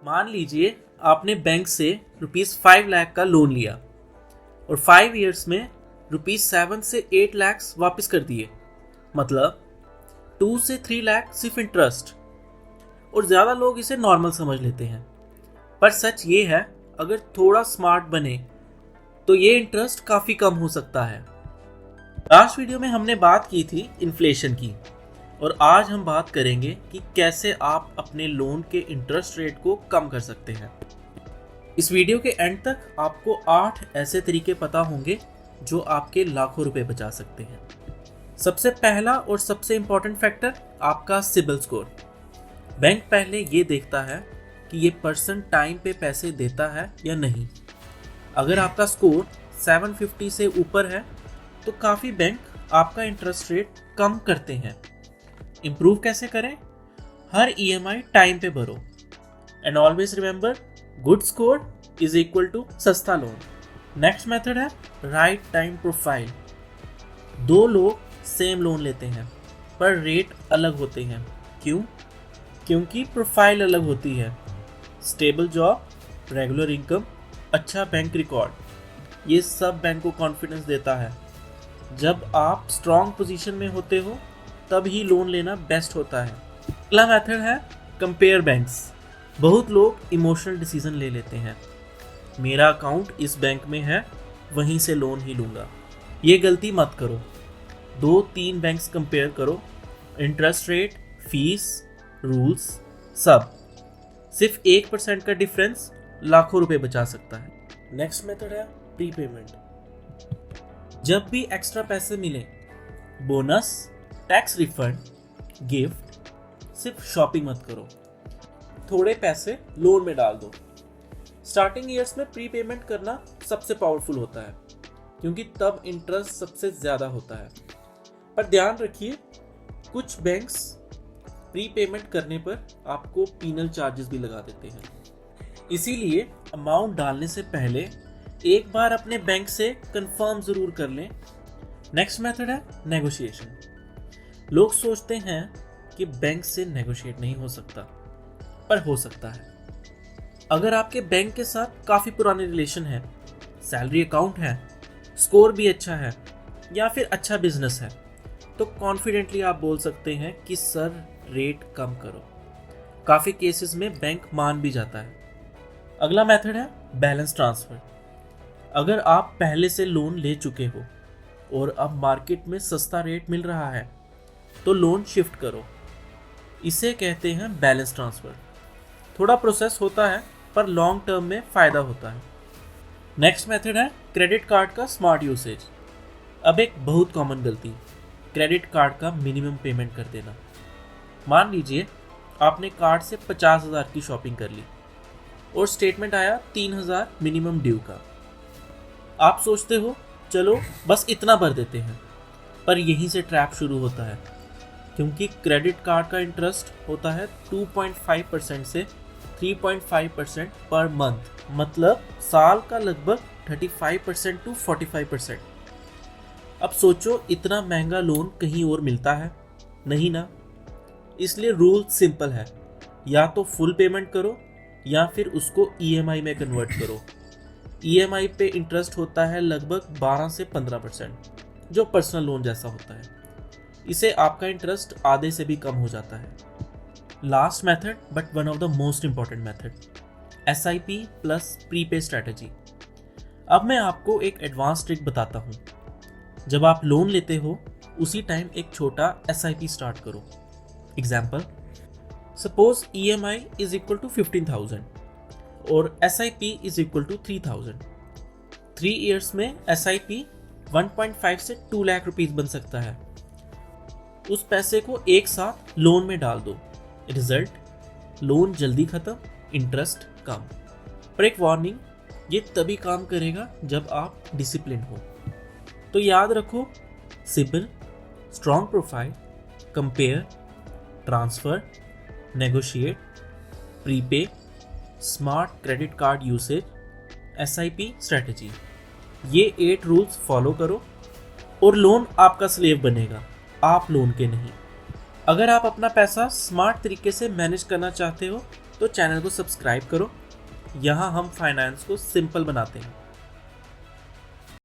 मान लीजिए आपने बैंक से ₹5 लाख का लोन लिया और 5 इयर्स में ₹7 से 8 लाख वापस कर दिए, मतलब 2 से 3 लाख सिर्फ इंटरेस्ट। और ज़्यादा लोग इसे नॉर्मल समझ लेते हैं, पर सच ये है अगर थोड़ा स्मार्ट बने तो ये इंटरेस्ट काफ़ी कम हो सकता है। लास्ट वीडियो में हमने बात की थी इन्फ्लेशन की, और आज हम बात करेंगे कि कैसे आप अपने लोन के इंटरेस्ट रेट को कम कर सकते हैं। इस वीडियो के एंड तक आपको 8 ऐसे तरीके पता होंगे जो आपके लाखों रुपए बचा सकते हैं। सबसे पहला और सबसे इम्पॉर्टेंट फैक्टर आपका सिबिल स्कोर। बैंक पहले ये देखता है कि ये पर्सन टाइम पे पैसे देता है या नहीं। अगर आपका स्कोर 750 से ऊपर है तो काफ़ी बैंक आपका इंटरेस्ट रेट कम करते हैं। इम्प्रूव कैसे करें? हर EMI टाइम पे भरो, and always remember good score is equal to सस्ता लोन। नेक्स्ट मेथड है राइट टाइम प्रोफाइल। 2 लोग सेम लोन लेते हैं पर रेट अलग होते हैं। क्यों? क्योंकि प्रोफाइल अलग होती है। स्टेबल जॉब, रेगुलर इनकम, अच्छा बैंक रिकॉर्ड, ये सब बैंक को कॉन्फिडेंस देता है। जब आप स्ट्रॉन्ग पोजीशन में होते हो तब ही लोन लेना बेस्ट होता है। अगला मेथड है कंपेयर बैंक्स। बहुत लोग इमोशनल डिसीजन ले लेते हैं, मेरा अकाउंट इस बैंक में है वहीं से लोन ही लूँगा। ये गलती मत करो। 2-3 बैंक्स कंपेयर करो, इंटरेस्ट रेट, फीस, रूल्स सब। सिर्फ 1% का डिफरेंस लाखों रुपए बचा सकता है। नेक्स्ट मेथड है प्रीपेमेंट। जब भी एक्स्ट्रा पैसे मिले, बोनस, टैक्स रिफंड, गिफ्ट, सिर्फ शॉपिंग मत करो। थोड़े पैसे लोन में डाल दो। स्टार्टिंग ईयर्स में प्रीपेमेंट करना सबसे पावरफुल होता है क्योंकि तब इंटरेस्ट सबसे ज़्यादा होता है। पर ध्यान रखिए, कुछ बैंक्स प्रीपेमेंट करने पर आपको पीनल चार्जेस भी लगा देते हैं। इसीलिए अमाउंट डालने से पहले एक बार अपने बैंक से कंफर्म ज़रूर कर लें। नेक्स्ट मेथड है नेगोशिएशन। लोग सोचते हैं कि बैंक से नेगोशिएट नहीं हो सकता, पर हो सकता है। अगर आपके बैंक के साथ काफ़ी पुराने रिलेशन है, सैलरी अकाउंट है, स्कोर भी अच्छा है या फिर अच्छा बिजनेस है, तो कॉन्फिडेंटली आप बोल सकते हैं कि सर रेट कम करो। काफ़ी केसेस में बैंक मान भी जाता है। अगला मेथड है बैलेंस ट्रांसफ़र। अगर आप पहले से लोन ले चुके हो और अब मार्केट में सस्ता रेट मिल रहा है तो लोन शिफ्ट करो। इसे कहते हैं बैलेंस ट्रांसफ़र। थोड़ा प्रोसेस होता है पर लॉन्ग टर्म में फ़ायदा होता है। नेक्स्ट मेथड है क्रेडिट कार्ड का स्मार्ट यूसेज। अब एक बहुत कॉमन गलती, क्रेडिट कार्ड का मिनिमम पेमेंट कर देना। मान लीजिए आपने कार्ड से 50,000 की शॉपिंग कर ली और स्टेटमेंट आया 3,000 मिनिमम ड्यू का। आप सोचते हो चलो बस इतना भर देते हैं, पर यहीं से ट्रैप शुरू होता है क्योंकि क्रेडिट कार्ड का इंटरेस्ट होता है 2.5% से 3.5% पर मंथ, मतलब साल का लगभग 35% to 45%। अब सोचो इतना महंगा लोन कहीं और मिलता है? नहीं ना। इसलिए रूल सिंपल है, या तो फुल पेमेंट करो या फिर उसको EMI में कन्वर्ट करो। EMI पे इंटरेस्ट होता है लगभग 12 से 15%, जो पर्सनल लोन जैसा होता है। इसे आपका इंटरेस्ट आधे से भी कम हो जाता है। Last method but one of the most important method, SIP plus prepay strategy. अब मैं आपको एक एडवांस ट्रिक बताता हूँ। जब आप लोन लेते हो उसी टाइम एक छोटा SIP स्टार्ट करो। Example, suppose EMI is equal to 15,000 और SIP is equal to 3,000। 3 years में SIP 1.5 से 2 लाख रुपीस बन सकता है। उस पैसे को एक साथ लोन में डाल दो। रिजल्ट, लोन जल्दी खत्म, इंटरेस्ट कम। पर एक वार्निंग, ये तभी काम करेगा जब आप डिसिप्लिन हो। तो याद रखो, CIBIL, strong profile, compare, transfer, negotiate, prepay, smart credit card usage, SIP strategy, ये 8 रूल्स फॉलो करो और लोन आपका स्लेव बनेगा, आप लोन के नहीं। अगर आप अपना पैसा स्मार्ट तरीके से मैनेज करना चाहते हो तो चैनल को सब्सक्राइब करो। यहाँ हम फाइनेंस को सिंपल बनाते हैं।